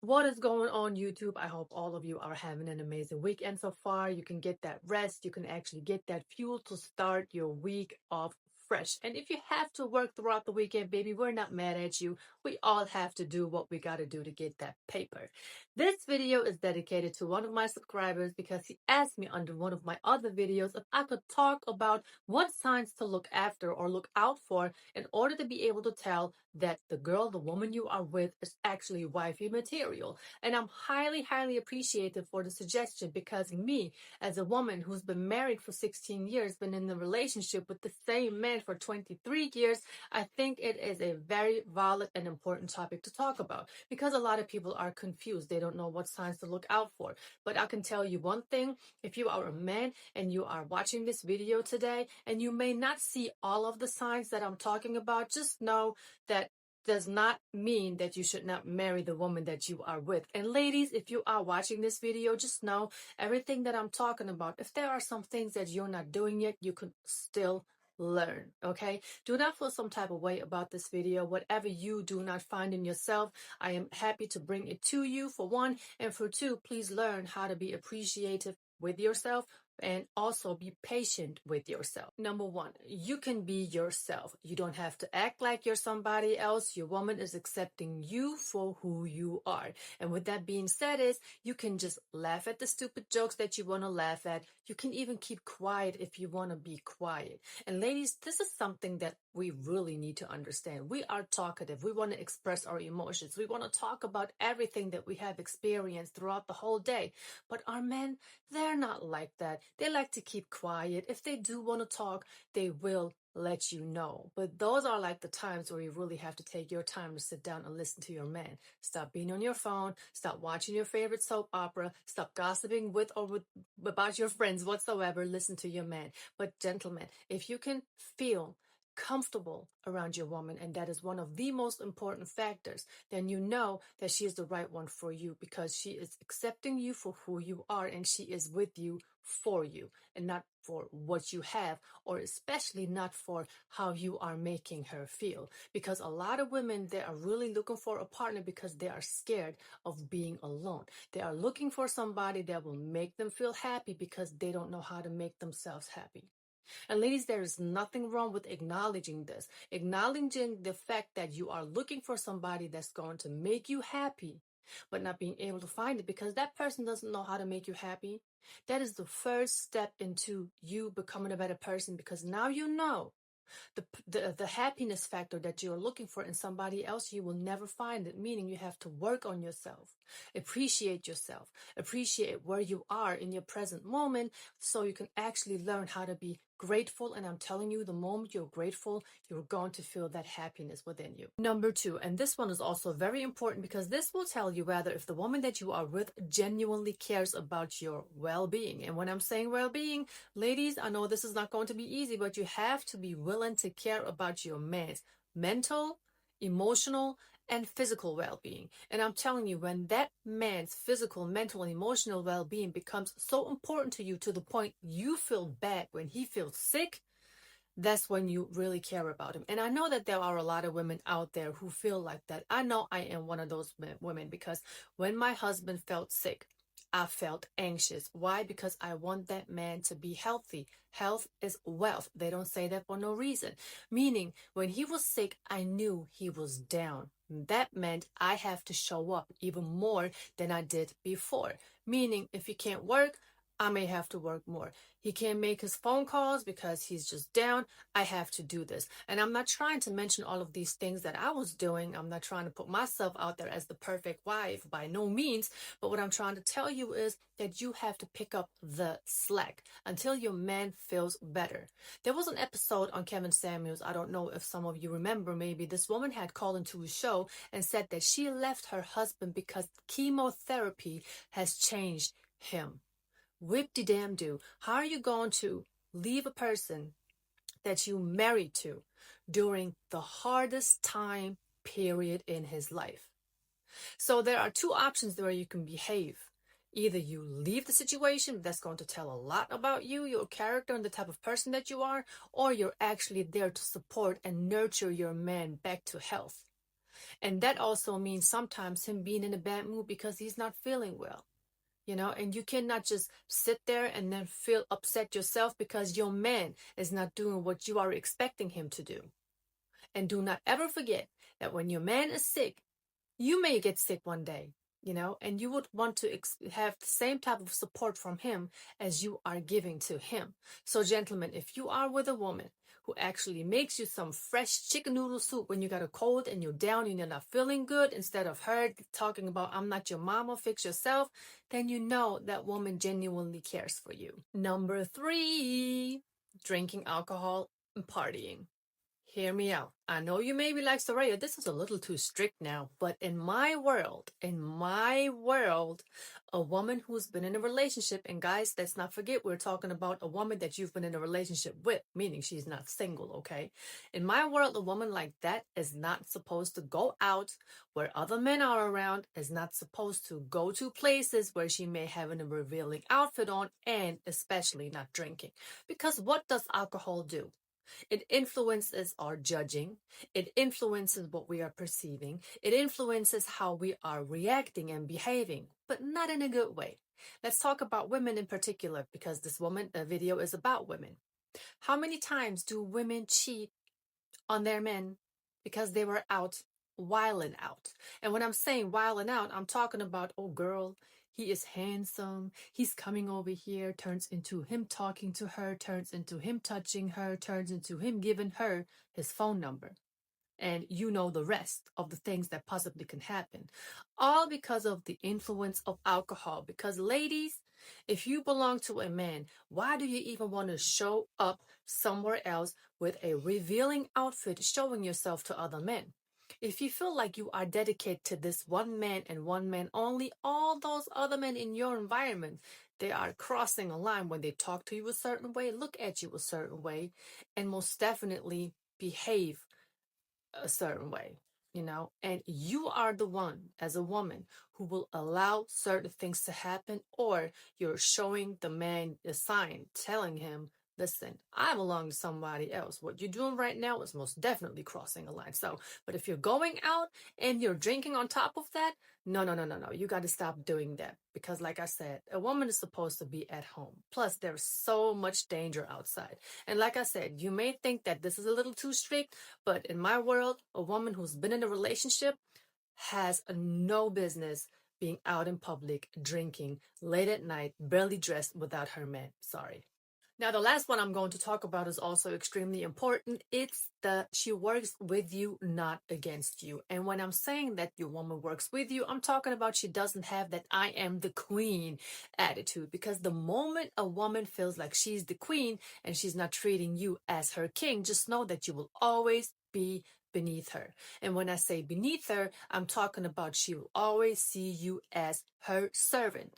What is going on, YouTube? I hope all of you are having an amazing weekend so far. You can get that rest. You can actually get that fuel to start your week off fresh. And if you have to work throughout the weekend, baby, we're not mad at you. We all have to do what we got to do to get that paper. This video is dedicated to one of my subscribers because he asked me under one of my other videos if I could talk about what signs to look after or look out for in order to be able to tell that the girl, the woman you are with, is actually wifey material. And I'm highly, highly appreciative for the suggestion because me, as a woman who's been married for 16 years, been in a relationship with the same man for 23 years, I think it is a very valid and important topic to talk about because a lot of people are confused. They don't know what signs to look out for. But I can tell you one thing, if you are a man and you are watching this video today and you may not see all of the signs that I'm talking about, just know that does not mean that you should not marry the woman that you are with. And ladies, if you are watching this video, just know everything that I'm talking about. If there are some things that you're not doing yet, you can still learn. Okay, do not feel some type of way about this video. Whatever you do not find in yourself, I am happy to bring it to you, for one, and for two, please learn how to be appreciative with yourself and also be patient with yourself. Number one, you can be yourself. You don't have to act like you're somebody else. Your woman is accepting you for who you are. And with that being said, is you can just laugh at the stupid jokes that you want to laugh at. You can even keep quiet if you want to be quiet. And ladies, this is something that we really need to understand. We are talkative. We want to express our emotions. We want to talk about everything that we have experienced throughout the whole day. But our men, they're not like that. They like to keep quiet. If they do want to talk, they will let you know. But those are like the times where you really have to take your time to sit down and listen to your man. Stop being on your phone. Stop watching your favorite soap opera. Stop gossiping with about your friends whatsoever. Listen to your man. But gentlemen, if you can feel comfortable around your woman, and that is one of the most important factors, then you know that she is the right one for you because she is accepting you for who you are and she is with you for you and not for what you have, or especially not for how you are making her feel. Because a lot of women, they are really looking for a partner because they are scared of being alone. They are looking for somebody that will make them feel happy because they don't know how to make themselves happy. And ladies, there is nothing wrong with acknowledging this, acknowledging the fact that you are looking for somebody that's going to make you happy, but not being able to find it because that person doesn't know how to make you happy. That is the first step into you becoming a better person because now you know the happiness factor that you're looking for in somebody else, you will never find it, meaning you have to work on yourself, yourself, appreciate where you are in your present moment so you can actually learn how to be grateful. And I'm telling you, the moment you're grateful, you're going to feel that happiness within you. Number two, and this one is also very important because this will tell you whether if the woman that you are with genuinely cares about your well-being. And when I'm saying well-being, ladies, I know this is not going to be easy, but you have to be willing to care about your man's mental, emotional, and physical well-being. And I'm telling you, when that man's physical, mental, and emotional well-being becomes so important to you to the point you feel bad when he feels sick, that's when you really care about him. And I know that there are a lot of women out there who feel like that. I know I am one of those women because when my husband felt sick, I felt anxious. Why? Because I want that man to be healthy. Health is wealth. They don't say that for no reason. Meaning, when he was sick, I knew he was down. That meant I have to show up even more than I did before. Meaning, if he can't work, I may have to work more. He can't make his phone calls because he's just down. I have to do this. And I'm not trying to mention all of these things that I was doing. I'm not trying to put myself out there as the perfect wife by no means. But what I'm trying to tell you is that you have to pick up the slack until your man feels better. There was an episode on Kevin Samuels. I don't know if some of you remember, maybe this woman had called into a show and said that she left her husband because chemotherapy has changed him. Whip-de-damn-do. How are you going to leave a person that you married to during the hardest time period in his life? So there are two options where you can behave. Either you leave the situation, that's going to tell a lot about you, your character, and the type of person that you are, or you're actually there to support and nurture your man back to health. And that also means sometimes him being in a bad mood because he's not feeling well. And you cannot just sit there and then feel upset yourself because your man is not doing what you are expecting him to do. And do not ever forget that when your man is sick, you may get sick one day, and you would want to have the same type of support from him as you are giving to him. So, gentlemen, if you are with a woman who actually makes you some fresh chicken noodle soup when you got a cold and you're down and you're not feeling good, instead of her talking about, I'm not your mama, fix yourself, then you know that woman genuinely cares for you. Number 3, drinking alcohol and partying. Hear me out. I know you may be like, Soraya, this is a little too strict now, but in my world, a woman who's been in a relationship, and guys, let's not forget, we're talking about a woman that you've been in a relationship with, meaning she's not single, okay? In my world, a woman like that is not supposed to go out where other men are around, is not supposed to go to places where she may have a revealing outfit on, and especially not drinking. Because what does alcohol do? It influences our judging. It influences what we are perceiving. It influences how we are reacting and behaving, but not in a good way. Let's talk about women in particular, because this video is about women. How many times do women cheat on their men because they were out wilding out? And when I'm saying wilding out, I'm talking about, oh girl, he is handsome, he's coming over here, turns into him talking to her, turns into him touching her, turns into him giving her his phone number. And you know the rest of the things that possibly can happen. All because of the influence of alcohol. Because ladies, if you belong to a man, why do you even want to show up somewhere else with a revealing outfit showing yourself to other men? If you feel like you are dedicated to this one man and one man only, all those other men in your environment, they are crossing a line when they talk to you a certain way, look at you a certain way, and most definitely behave a certain way, and you are the one as a woman who will allow certain things to happen, or you're showing the man a sign telling him, listen, I belong to somebody else. What you're doing right now is most definitely crossing a line. So, but if you're going out and you're drinking on top of that, no. You got to stop doing that, because like I said, a woman is supposed to be at home. Plus, there's so much danger outside. And like I said, you may think that this is a little too strict, but in my world, a woman who's been in a relationship has no business being out in public, drinking, late at night, barely dressed without her man. Sorry. Now, the last one I'm going to talk about is also extremely important. It's that she works with you, not against you. And when I'm saying that your woman works with you, I'm talking about she doesn't have that I am the queen attitude. Because the moment a woman feels like she's the queen and she's not treating you as her king, just know that you will always be beneath her. And when I say beneath her, I'm talking about she will always see you as her servant.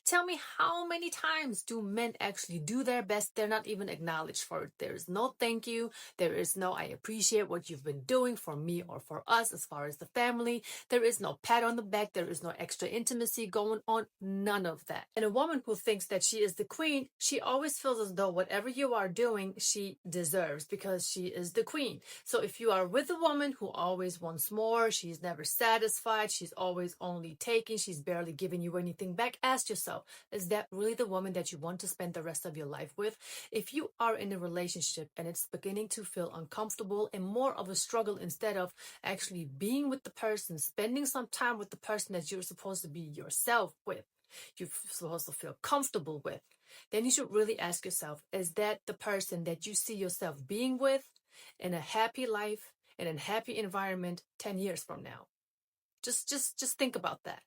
Tell me, how many times do men actually do their best? They're not even acknowledged for it. There is no thank you. There is no I appreciate what you've been doing for me or for us as far as the family. There is no pat on the back. There is no extra intimacy going on. None of that. And a woman who thinks that she is the queen, she always feels as though whatever you are doing, she deserves, because she is the queen. So if you are with a woman who always wants more, she's never satisfied, she's always only taking, she's barely giving you anything back, ask yourself, is that really the woman that you want to spend the rest of your life with? If you are in a relationship and it's beginning to feel uncomfortable and more of a struggle, instead of actually being with the person, spending some time with the person that you're supposed to be yourself with, you're supposed to feel comfortable with, then you should really ask yourself, is that the person that you see yourself being with in a happy life, in a happy environment 10 years from now? Just think about that.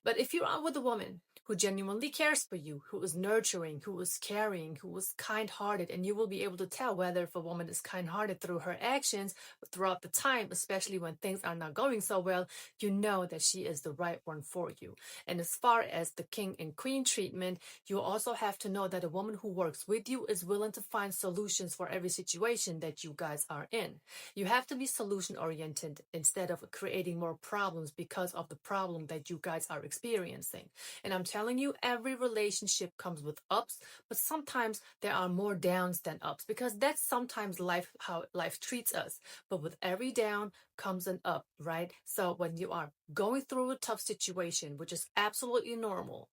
But if you're out with a woman who genuinely cares for you, who is nurturing, who is caring, who is kind-hearted, and you will be able to tell whether if a woman is kind-hearted through her actions throughout the time, especially when things are not going so well, you know that she is the right one for you. And as far as the king and queen treatment, you also have to know that a woman who works with you is willing to find solutions for every situation that you guys are in. You have to be solution-oriented instead of creating more problems because of the problem that you guys are experiencing. And I'm telling telling you, every relationship comes with ups, but sometimes there are more downs than ups because that's sometimes life, how life treats us. But with every down comes an up, right? So when you are going through a tough situation, which is absolutely normal,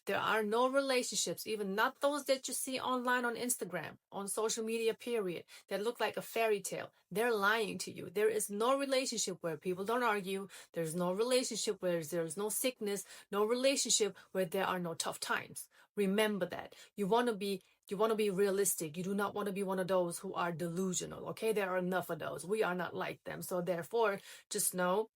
there are no relationships, even not those that you see online on Instagram, on social media, period, that look like a fairy tale. They're lying to you. There is no relationship where people don't argue. There's no relationship where there's no sickness, no relationship where there are no tough times. Remember that. You want to be realistic. You do not want to be one of those who are delusional. Okay, there are enough of those. We are not like them. So therefore, just know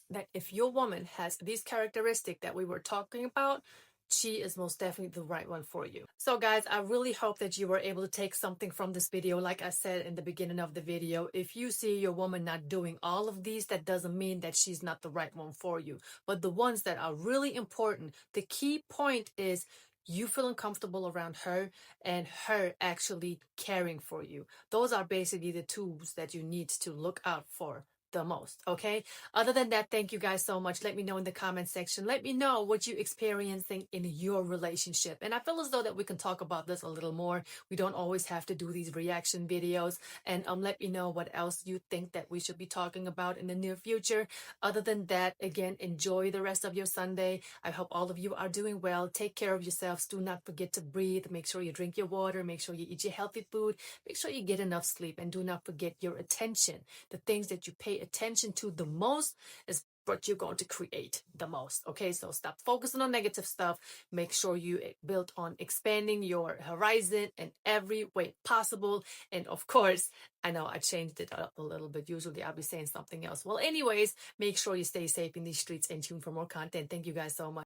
that if your woman has these characteristics that we were talking about, she is most definitely the right one for you. So guys, I really hope that you were able to take something from this video. Like I said in the beginning of the video, if you see your woman not doing all of these, that doesn't mean that she's not the right one for you. But the ones that are really important, the key point is you feeling comfortable around her and her actually caring for you. Those are basically the tools that you need to look out for the most. Okay, other than that, thank you guys so much. Let me know in the comment section. Let me know what you're experiencing in your relationship, and I feel as though that we can talk about this a little more. We don't always have to do these reaction videos. And let me know what else you think that we should be talking about in the near future. Other than that, again, enjoy the rest of your Sunday. I hope all of you are doing well. Take care of yourselves. Do not forget to breathe. Make sure you drink your water. Make sure you eat your healthy food. Make sure you get enough sleep, and do not forget your attention. The things that you pay attention to the most is what you're going to create the most. Okay, so stop focusing on negative stuff. Make sure you build on expanding your horizon in every way possible. And of course, I know I changed it up a little bit. Usually I'll be saying something else. Well, anyways, make sure you stay safe in these streets and tune for more content. Thank you guys so much.